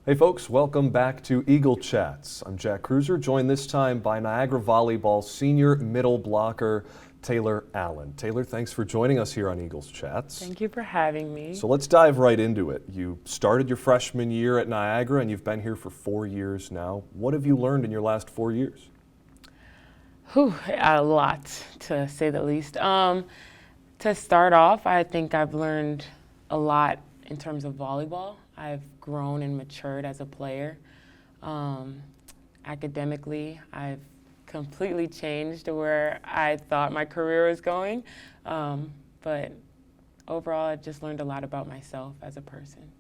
Hey folks, welcome back to Eagle Chats. I'm Jack Kreuzer, joined this time by Niagara Volleyball senior middle blocker Taylor Allen. Taylor, thanks for joining us here on Eagles Chats. Thank you for having me. So let's dive right into it. You started your freshman year at Niagara and you've been here for 4 years now. What have you learned in your last 4 years? A lot, to say the least. To start off, I think I've learned a lot in terms of volleyball. I've grown and matured as a player. Academically, I've completely changed to where I thought my career was going. But overall, I've just learned a lot about myself as a person.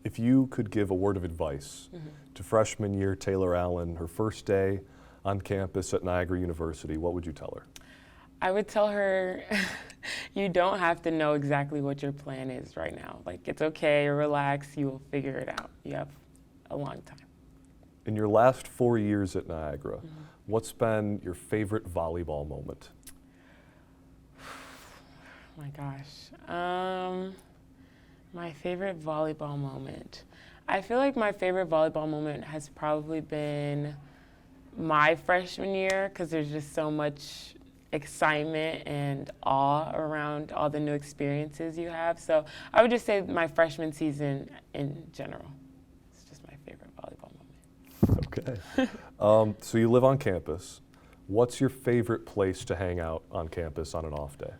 If you could give a word of advice to freshman year Taylor Allen, her first day on campus at Niagara University, what would you tell her? I would tell her, you don't have to know exactly what your plan is right now. Like, it's okay, relax, you will figure it out. You have a long time. In your last 4 years at Niagara, what's been your favorite volleyball moment? My gosh. My favorite volleyball moment. I feel like my favorite volleyball moment has probably been my freshman year, because there's just so much excitement and awe around all the new experiences you have. So I would just say my freshman season in general. It's just my favorite volleyball moment. Okay. So you live on campus. What's your favorite place to hang out on campus on an off day?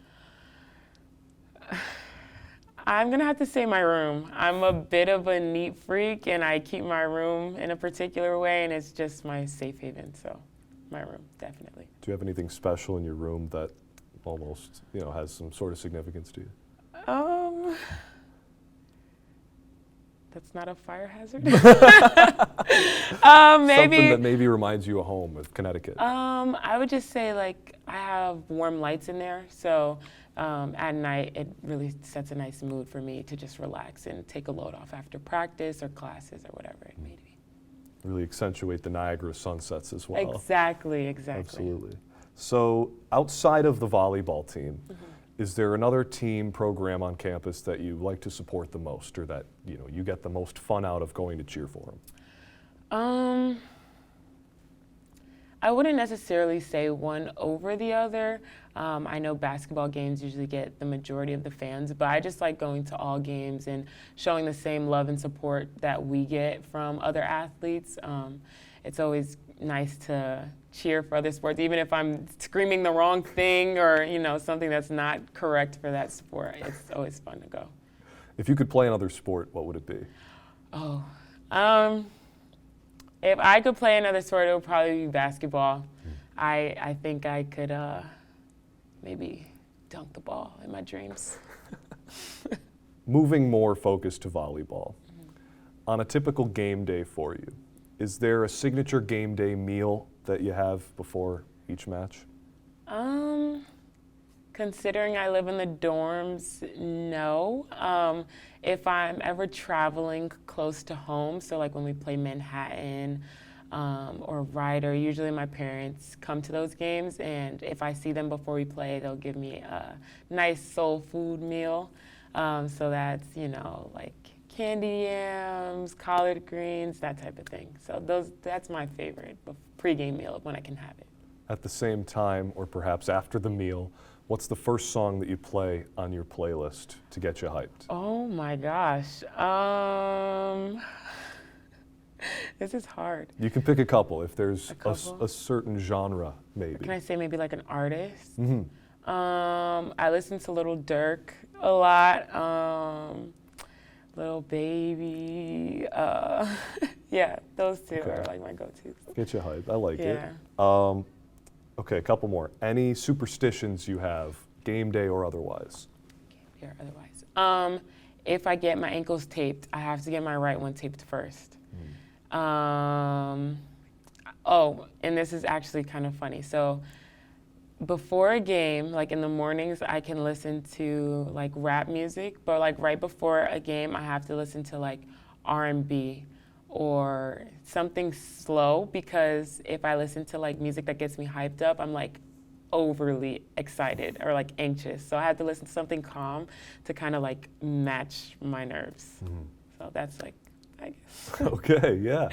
I'm gonna have to say my room. I'm a bit of a neat freak and I keep my room in a particular way, and it's just my safe haven, so my room, definitely. Do you have anything special in your room that almost, has some sort of significance to you? That's not a fire hazard. Maybe. Something that maybe reminds you of home, of Connecticut. I would just say, like, I have warm lights in there, so at night it really sets a nice mood for me to just relax and take a load off after practice or classes or whatever it may be. Really accentuate the Niagara sunsets as well. Exactly. Absolutely. So outside of the volleyball team, is there another team program on campus that you like to support the most, or that you get the most fun out of going to cheer for them? I wouldn't necessarily say one over the other. I know basketball games usually get the majority of the fans, but I just like going to all games and showing the same love and support that we get from other athletes. It's always nice to cheer for other sports, even if I'm screaming the wrong thing or something that's not correct for that sport. It's always fun to go. If you could play another sport, what would it be? If I could play another sport, it would probably be basketball. I think I could maybe dunk the ball in my dreams. Moving more focus to volleyball. On a typical game day for you, is there a signature game day meal that you have before each match? Considering I live in the dorms, no. If I'm ever traveling close to home, so like when we play Manhattan or Ryder, usually my parents come to those games, and if I see them before we play, they'll give me a nice soul food meal. So that's, like candy yams, collard greens, that type of thing. So that's my favorite pregame meal when I can have it. At the same time, or perhaps after the meal, what's the first song that you play on your playlist to get you hyped? Oh my gosh. This is hard. You can pick a couple if there's a certain genre, maybe. Can I say maybe like an artist? I listen to Little Durk a lot. Little Baby. Yeah, those two are like my go-tos. Get you hyped. I like it. Okay, a couple more. Any superstitions you have, game day or otherwise? Game day or otherwise. If I get my ankles taped, I have to get my right one taped first. And this is actually kind of funny. So before a game, like in the mornings, I can listen to like rap music, but like right before a game, I have to listen to like R&B or something slow, because if I listen to like music that gets me hyped up, I'm like overly excited or like anxious. So I have to listen to something calm to kind of like match my nerves. So that's like, I guess. Okay, yeah.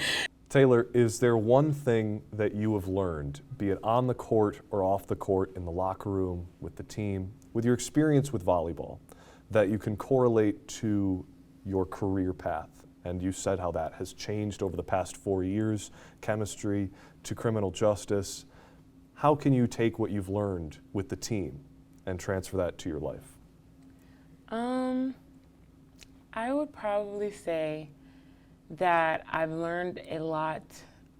Taylor, is there one thing that you have learned, be it on the court or off the court, in the locker room, with the team, with your experience with volleyball, that you can correlate to your career path? And you said how that has changed over the past 4 years, chemistry to criminal justice. How can you take what you've learned with the team and transfer that to your life? I would probably say that I've learned a lot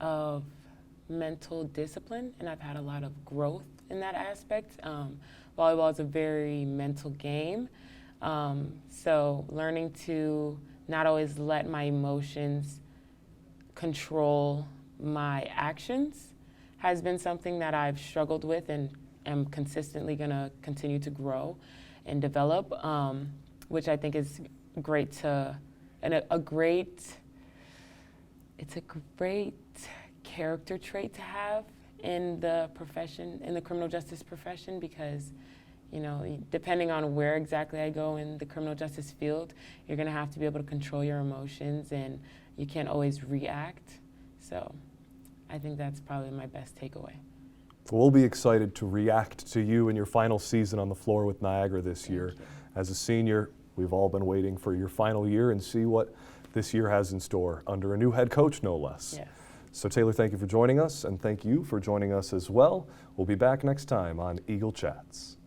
of mental discipline, and I've had a lot of growth in that aspect. Volleyball is a very mental game, so learning to not always let my emotions control my actions has been something that I've struggled with and am consistently going to continue to grow and develop, which I think is great to, and it's a great character trait to have in the profession, in the criminal justice profession, because, you know, depending on where exactly I go in the criminal justice field, you're going to have to be able to control your emotions, and you can't always react. So I think that's probably my best takeaway. We'll be excited to react to you in your final season on the floor with Niagara this year. As a senior, we've all been waiting for your final year and see what this year has in store under a new head coach, no less. Yes. So Taylor, thank you for joining us, and thank you for joining us as well. We'll be back next time on Eagle Chats.